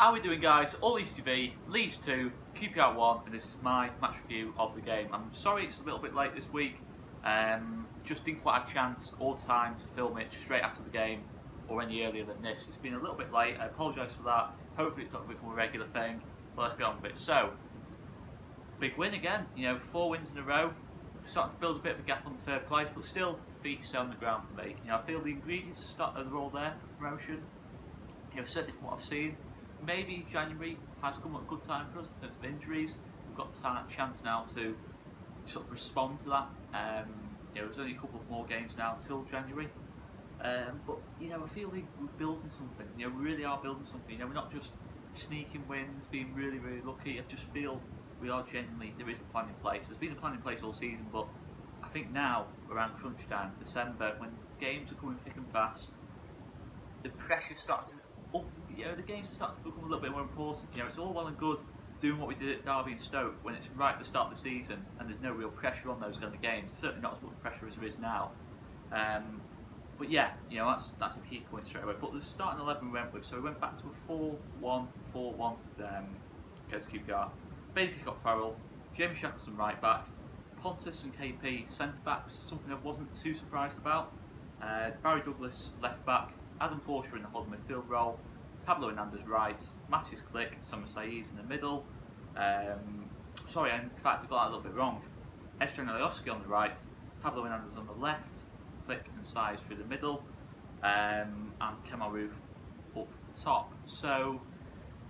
How are we doing, guys? All Leeds TV, Leeds 2, QPR 1, and this is my match review of the game. I'm sorry it's a little bit late this week. Just didn't quite have a chance or time to film it straight after the game or any earlier than this. It's been a little bit late. I apologise for that. Hopefully it's not going to become a regular thing. But let's get on with it. So, big win again. 4 wins in a row. Starting to build a bit of a gap on the third place, but still feet still on the ground for me. I feel the ingredients are all there for promotion. Certainly from what I've seen. Maybe January has come at a good time for us in terms of injuries. We've got a chance now to sort of respond to that. There's only a couple of more games now till January. But I feel like we're building something. We really are building something. We're not just sneaking wins, being really, really lucky. I just feel we are genuinely, there is a plan in place. There's been a plan in place all season, but I think now, around crunch time, December, when games are coming thick and fast, the pressure's starting to the games are starting to become a little bit more important. It's all well and good doing what we did at Derby and Stoke when it's right at the start of the season and there's no real pressure on those kind of games. Certainly not as much pressure as there is now. But yeah, that's a key point straight away. But the starting 11 we went with, so we went back to a 4-1-4-1 against QPR. Bailey Peacock-Farrell, Jamie Shackleton right back, Pontus and KP centre backs, something I wasn't too surprised about. Barry Douglas left back, Adam Forshaw in the holding midfield role, Pablo Hernandez right, Matthias Click, Summer Saiz in the middle. Sorry, in fact I got that a little bit wrong. Eshton Alioski on the right, Pablo Hernandez on the left, Click and Saiz through the middle, and Kemal Roof up the top. So,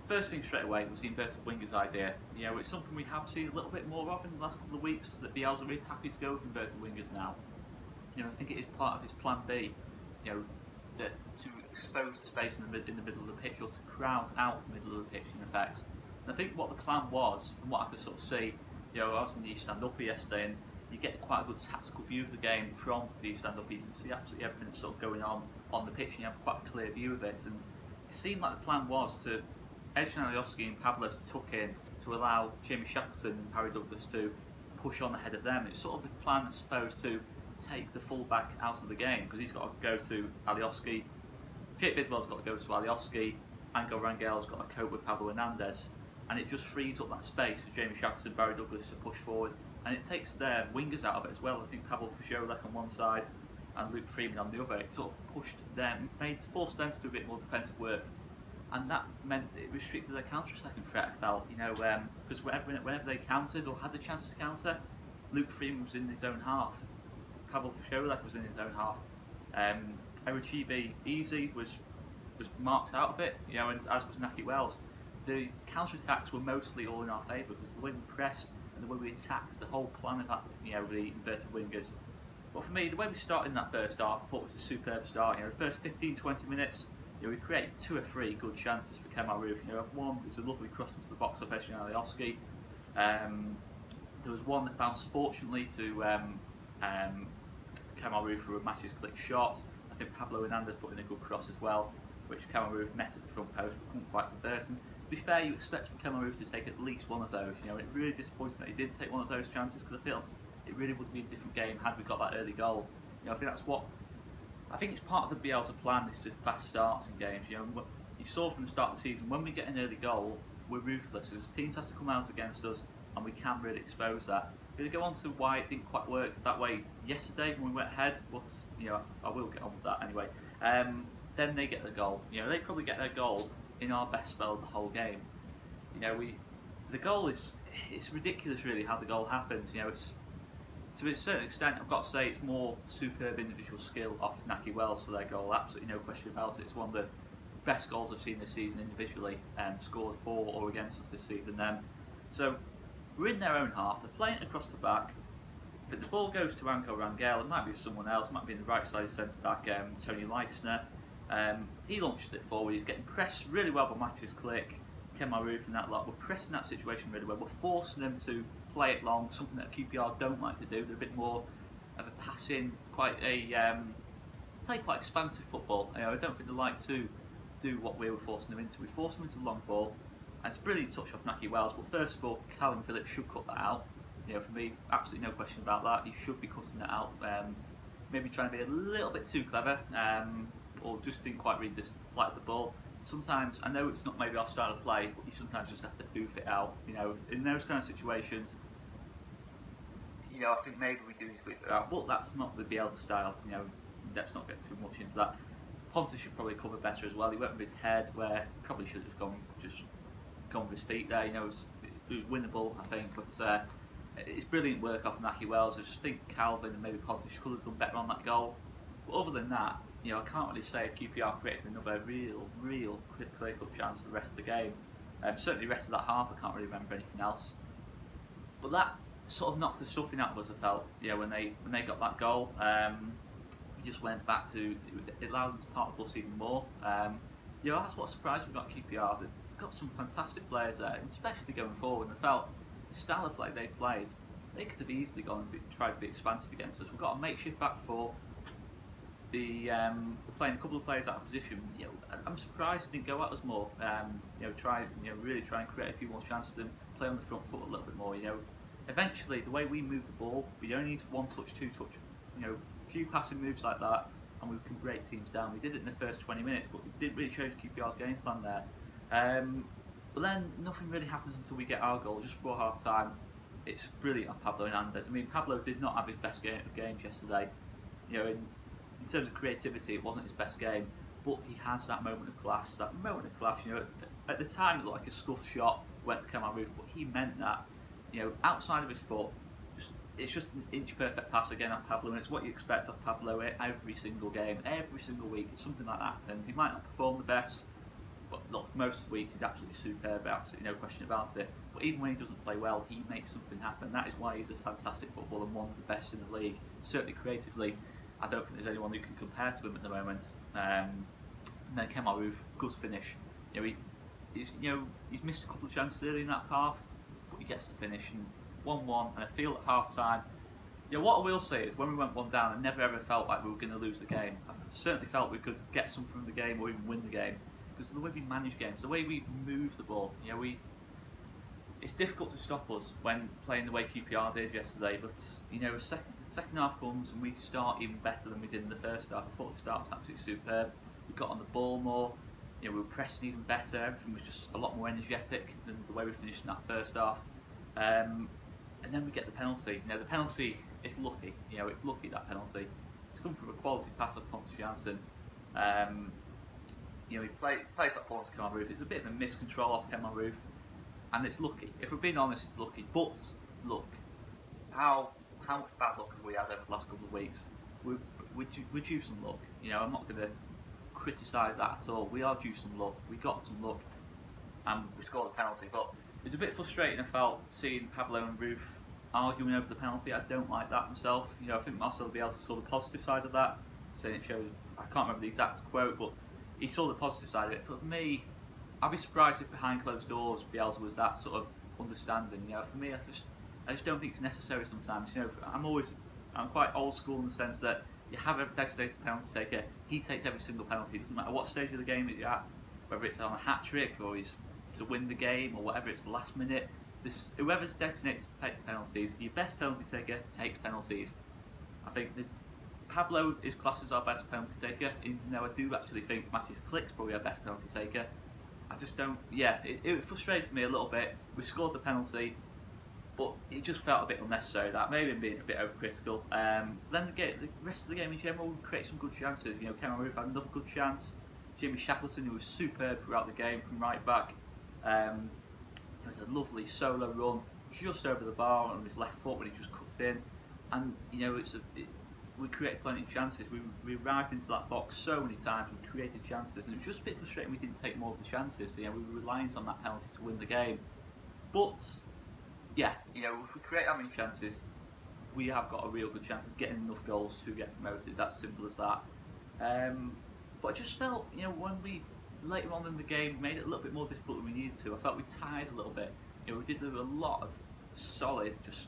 first thing straight away was the inverted wingers idea. It's something we have seen a little bit more of in the last couple of weeks, that Bielsa is happy to go with inverted wingers now. I think it is part of his plan B, to expose the space in the middle of the pitch, or to crowd out the middle of the pitch in effect. And I think what the plan was, from what I could sort of see, I was in the East Stand Up yesterday, and you get quite a good tactical view of the game from the East Stand Up. You can see absolutely everything that's sort of going on the pitch, and you have quite a clear view of it. And it seemed like the plan was to Eshton Alioski and Pablo to tuck in, to allow Jamie Shackleton and Barry Douglas to push on ahead of them. It's sort of the plan, I suppose, to take the full-back out of the game, because he's got to go to Alioski, Jake Bidwell's got to go to Alioski, Angel Rangel's got to cope with Pablo Hernandez, and it just frees up that space for Jamie Shackleton and Barry Douglas to push forward, and it takes their wingers out of it as well. I think Pavel Fajolek on one side and Luke Freeman on the other. It sort of pushed them, forced them to do a bit more defensive work, and that meant it restricted their counter-attacking threat, I felt, because whenever they countered or had the chance to counter, Luke Freeman was in his own half. Pavel Fajolek was in his own half. Erechibi Easy was marked out of it, and as was Naki Wells. The counter-attacks were mostly all in our favour, because the way we pressed and the way we attacked, the whole plan of that, the inverted wingers. But for me, the way we started in that first half, I thought was a superb start. The first 15-20 minutes, we created 2 or 3 good chances for Kemal Roof. One was a lovely cross into the box of Eshton Alioski. There was one that bounced fortunately to Kemal Roof for a Matthias Click shot. I think Pablo Hernandez put in a good cross as well, which Kemal Roof met at the front post but couldn't quite convert. And to be fair, you expect from Kemal Roof to take at least one of those. It really disappointed that he didn't take one of those chances, because I feel it really would be a different game had we got that early goal. I think that's what. I think it's part of the Bielsa plan, is to fast starts in games. You saw from the start of the season, when we get an early goal, we're ruthless. Because teams have to come out against us, and we can really expose that. Going to go on to why it didn't quite work that way yesterday when we went ahead, but I will get on with that anyway. Then they get the goal. They probably get their goal in our best spell of the whole game. The goal it's ridiculous really how the goal happens. It's, to a certain extent, I've got to say, it's more superb individual skill off Naki Wells for their goal. Absolutely no question about it. It's one of the best goals I've seen this season individually, scored for or against us this season. So we're in their own half, they're playing it across the back, but the ball goes to Angel Rangel. It might be someone else, it might be in the right side centre back, Tony Leisner. He launches it forward, he's getting pressed really well by Matthias Click, Kemal Roof and that lot. We're pressing that situation really well, we're forcing them to play it long, something that QPR don't like to do. They're a bit more of a passing, play quite expansive football. I don't think they like to do what we were forcing them into. We forced them into the long ball. And it's a brilliant touch off Naki Wells, but first of all, Callum Phillips should cut that out. For me, absolutely no question about that. He should be cutting that out. Maybe trying to be a little bit too clever, or just didn't quite read this flight of the ball. sometimes, I know it's not maybe our style of play, but you sometimes just have to oof it out. You know, in those kind of situations, you know, I think maybe we do need to oof it out, but that's not the Bielsa style. You know, let's not get too much into that. Pontus should probably cover better as well. He went with his head where probably should have just gone with his feet there. You know, it was winnable, I think, but it's brilliant work off Mackie Wells. I just think Calvin and maybe Pontus could have done better on that goal. But other than that, you know, I can't really say if QPR created another real clear-cut chance for the rest of the game. Certainly the rest of that half, I can't really remember anything else. But that sort of knocked the stuffing out of us, I felt. Yeah, when they got that goal, we just went back to it allowed them to part the bus even more. You know, that's what surprised me about QPR. They've got some fantastic players there, and especially going forward. And I felt the style of play they played, they could have easily gone and tried to be expansive against us. We've got a makeshift back four. We're playing a couple of players out of position. You know, I'm surprised they didn't go at us more. You know, really try and create a few more chances and play on the front foot a little bit more. You know, eventually the way we move the ball, we only need one touch, two touch. You know, a few passing moves like that, and we can break teams down. We did it in the first 20 minutes, but it didn't really change QPR's game plan there. But then nothing really happens until we get our goal just before half time. It's brilliant on Pablo Hernandez. I mean, Pablo did not have his best games yesterday. You know, in terms of creativity, it wasn't his best game, but he has that moment of class. You know, at the time it looked like a scuffed shot went to Kemal Roof, but he meant that. You know, outside of his foot, it's just an inch perfect pass again off Pablo, and it's what you expect of Pablo every single game, every single week. It's something like that happens. He might not perform the best, but look, most weeks he's absolutely superb, absolutely no question about it. But even when he doesn't play well, he makes something happen. That is why he's a fantastic footballer and one of the best in the league. Certainly creatively, I don't think there's anyone who can compare to him at the moment. And then Kemal Roof, good finish. You know, he's missed a couple of chances early in that half, but he gets the finish. And 1-1, and I feel at half time, you know, what I will say is when we went one down, I never ever felt like we were going to lose the game. I certainly felt we could get something from the game or even win the game, because of the way we manage games, the way we move the ball. You know, it's difficult to stop us when playing the way QPR did yesterday, but you know, the second half comes and we start even better than we did in the first half. I thought the start was absolutely superb. We got on the ball more, you know, we were pressing even better, everything was just a lot more energetic than the way we finished in that first half. And then we get the penalty. You know, the penalty is lucky. You know, it's lucky, that penalty. It's come from a quality pass off Pontus Jansson. You know, he plays that ball to Kemal Roof. It's a bit of a miscontrol off Kemal Roof, and it's lucky. If we're being honest, it's lucky. But look, how much bad luck have we had over the last couple of weeks? We're due some luck. You know, I'm not going to criticise that at all. We are due some luck. We got some luck, and we scored a penalty. But it's a bit frustrating, I felt, seeing Pablo and Roof arguing over the penalty. I don't like that myself. You know, I think Marcelo Bielsa saw the positive side of that, saying it shows. I can't remember the exact quote, but he saw the positive side of it. For me, I'd be surprised if behind closed doors Bielsa was that sort of understanding. You know, for me, I just don't think it's necessary sometimes. You know, I'm quite old school in the sense that you have a designated penalty taker. He takes every single penalty. It doesn't matter what stage of the game you're at, whether it's on a hat trick or he's to win the game or whatever. It's the last minute. Whoever's designated to take penalties, your best penalty taker takes penalties. I think Pablo is classed as our best penalty taker, even though I do actually think Matthias Klick's probably our best penalty taker. I just don't. Yeah, it frustrated me a little bit. We scored the penalty, but it just felt a bit unnecessary. That maybe being a bit overcritical. Then the rest of the game in general, we created some good chances. You know, Kemal Roof had another good chance. Jimmy Shackleton, who was superb throughout the game from right back. It was a lovely solo run just over the bar on his left foot when he just cuts in, and you know, we created plenty of chances. We arrived into that box so many times. We created chances, and it was just a bit frustrating we didn't take more of the chances. You know, we were reliant on that penalty to win the game. But yeah, you know, if we create that many chances, we have got a real good chance of getting enough goals to get promoted. That's simple as that. But I just felt, you know, when we later on in the game made it a little bit more difficult than we needed to. I felt we tired a little bit. You know, we did a lot of solid, just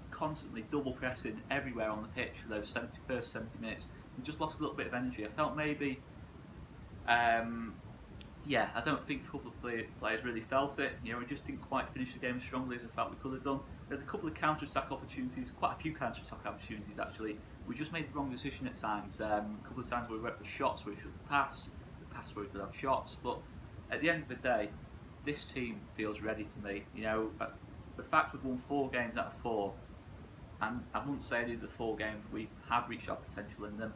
constantly double pressing everywhere on the pitch for those first 70 minutes. We just lost a little bit of energy. I felt maybe, yeah, I don't think a couple of players really felt it. You know, we just didn't quite finish the game as strongly as I felt we could have done. We had a couple of counter-attack opportunities, quite a few counter-attack opportunities actually. We just made the wrong decision at times. A couple of times we went for shots where we should have passed. The past where he could have shots. But at the end of the day, this team feels ready to me. You know, the fact we've won 4 games out of 4, and I wouldn't say any of the 4 games we have reached our potential in them.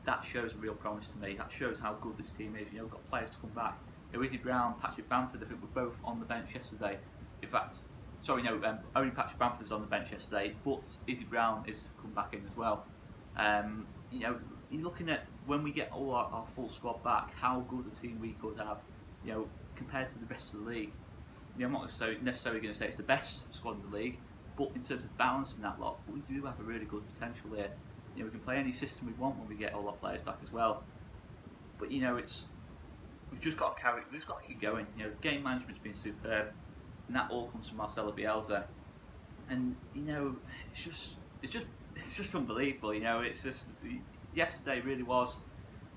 That shows a real promise to me. That shows how good this team is. You know, we've got players to come back. You know, Izzy Brown, Patrick Bamford, I think were both on the bench yesterday. In fact, sorry, no, only Patrick Bamford was on the bench yesterday, but Izzy Brown is to come back in as well. You know, you're looking at when we get all our full squad back, how good a team we could have. You know, compared to the rest of the league. You know, I'm not necessarily going to say it's the best squad in the league, but in terms of balancing that lot, we do have a really good potential here. You know, we can play any system we want when we get all our players back as well. But you know, we've just got to keep going. You know, the game management's been superb, and that all comes from Marcelo Bielsa. And you know, it's just unbelievable. You know, it's just yesterday really was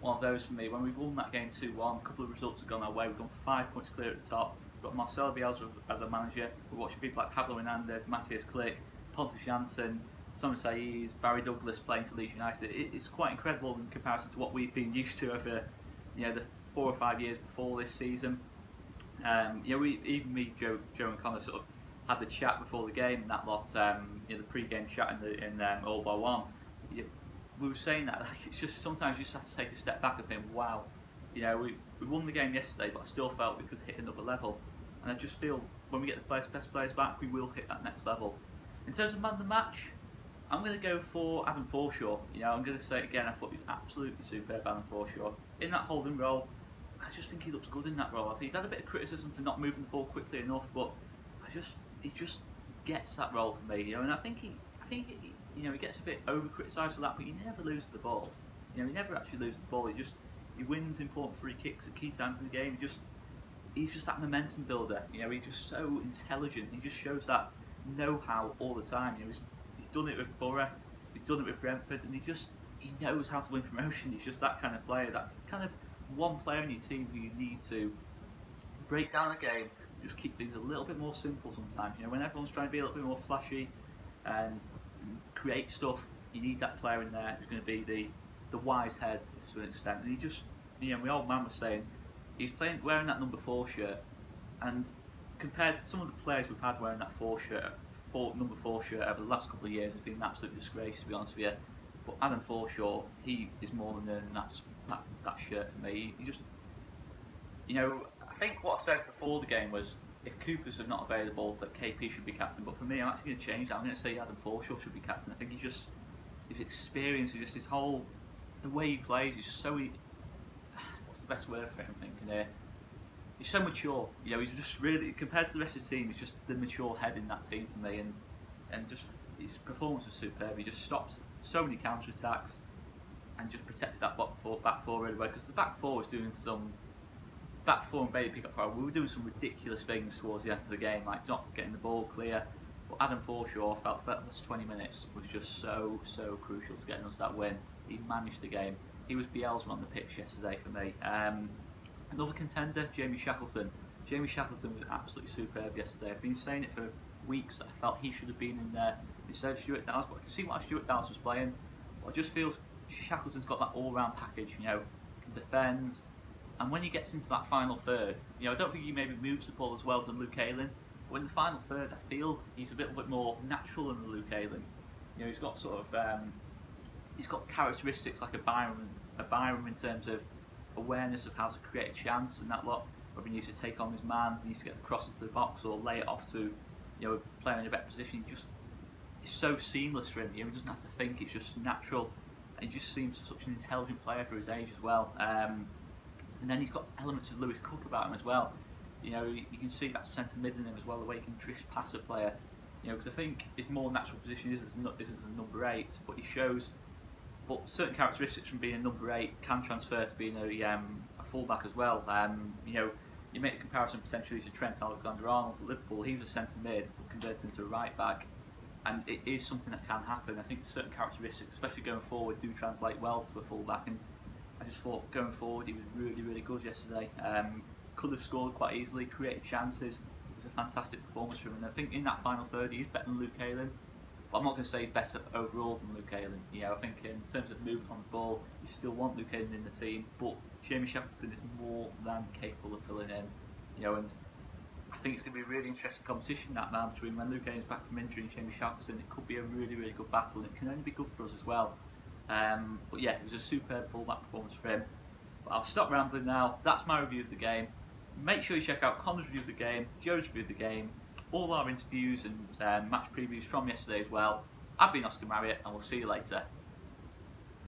one of those for me. When we won that game 2-1, a couple of results have gone our way. We've gone 5 points clear at the top. We've got Marcelo Bielsa as a manager. We're watching people like Pablo Hernandez, Matthias Klick, Pontus Jansson, Summer Saiz, Barry Douglas playing for Leeds United. It's quite incredible in comparison to what we've been used to over, you know, the 4 or 5 years before this season. You know, me, Joe and Conor sort of had the chat before the game, and that lot, you know, the pre-game chat in All by One. We were saying that, like, it's just sometimes you just have to take a step back and think, wow, you know, we won the game yesterday, but I still felt we could hit another level. And I just feel when we get the best players back, we will hit that next level. In terms of man of the match, I'm going to go for Adam Forshaw. You know, I'm going to say it again, I thought he was absolutely superb, Adam Forshaw. In that holding role, I just think he looks good in that role. I think he's had a bit of criticism for not moving the ball quickly enough, but he just gets that role for me. You know, and I think he you know, he gets a bit over criticised for that, but he never loses the ball. You know, he never actually loses the ball. He wins important free kicks at key times in the game. He's just that momentum builder. You know, he's just so intelligent. He just shows that know-how all the time. You know, he's done it with Borough, he's done it with Brentford, and he knows how to win promotion. He's just that kind of player, that kind of one player in your team who you need to break down a game, just keep things a little bit more simple sometimes. You know, when everyone's trying to be a little bit more flashy and create stuff, you need that player in there who's going to be the wise head to an extent. And he just, you know, my old man was saying, he's wearing that number 4 shirt, and compared to some of the players we've had wearing that number 4 shirt over the last couple of years, has been an absolute disgrace, to be honest with you. But Adam Forshaw, he is more than earning that shirt for me. He just, you know, I think what I said before the game was, if Coopers are not available, that KP should be captain. But for me, I'm actually going to change that. I'm going to say Adam Forshaw should be captain. I think his experience, just his whole, the way he plays, he's just so, what's the best word for him, I'm thinking here? He's so mature. You know, he's just really, compared to the rest of the team, he's just the mature head in that team for me. And just, his performance was superb. He just stopped so many counter-attacks and just protected that back four really well. Because the back four was doing some, back four and Bailey pick up power, we were doing some ridiculous things towards the end of the game, like not getting the ball clear. But Adam Forshaw felt that last 20 minutes was just so crucial to getting us that win. He managed the game. He was Bielsa on the pitch yesterday for me. Another contender, Jamie Shackleton. Jamie Shackleton was absolutely superb yesterday. I've been saying it for weeks that I felt he should have been in there instead of Stuart Dallas, but I can see why Stuart Dallas was playing. But I just feel Shackleton's got that all-round package, you know, can defend, and when he gets into that final third, you know, I don't think he maybe moves the ball as well as Luke Ayling, but in the final third, I feel he's a little bit more natural than Luke Ayling. You know, he's got sort of, he's got characteristics like a BYRAM in terms of awareness of how to create a chance and that lot. Whether he needs to take on his man, he needs to get the cross into the box or lay it off to, you know, player in a better position. It's so seamless for him. You know, he doesn't have to think. It's just natural, and he just seems such an intelligent player for his age as well. And then he's got elements of Lewis Cook about him as well. You know, you can see that centre mid in him as well, the way he can drift past a player. You know, because I think his more natural position is as a number 8, but he shows. But certain characteristics from being a number 8 can transfer to being a fullback as well. You know, you make a comparison potentially to Trent Alexander-Arnold at Liverpool. He was a centre mid, but converted into a right back, and it is something that can happen. I think certain characteristics, especially going forward, do translate well to a fullback. And I just thought going forward, he was really good yesterday. Could have scored quite easily, created chances. It was a fantastic performance from him. And I think in that final third, he's better than Luke Ayling. But But I'm not going to say he's better overall than Luke Ayling. You know, I think in terms of movement on the ball, you still want Luke Ayling in the team, but Jamie Shackleton is more than capable of filling in. You know, and I think it's going to be a really interesting competition that now between when Luke Ayling's back from injury and Jamie Shackleton. It could be a really, really good battle, and it can only be good for us as well. But yeah, it was a superb full-back performance for him. But I'll stop rambling now. That's my review of the game. Make sure you check out Conor's review of the game, Joe's review of the game, all our interviews and match previews from yesterday as well. I've been Oscar Marriott, and we'll see you later.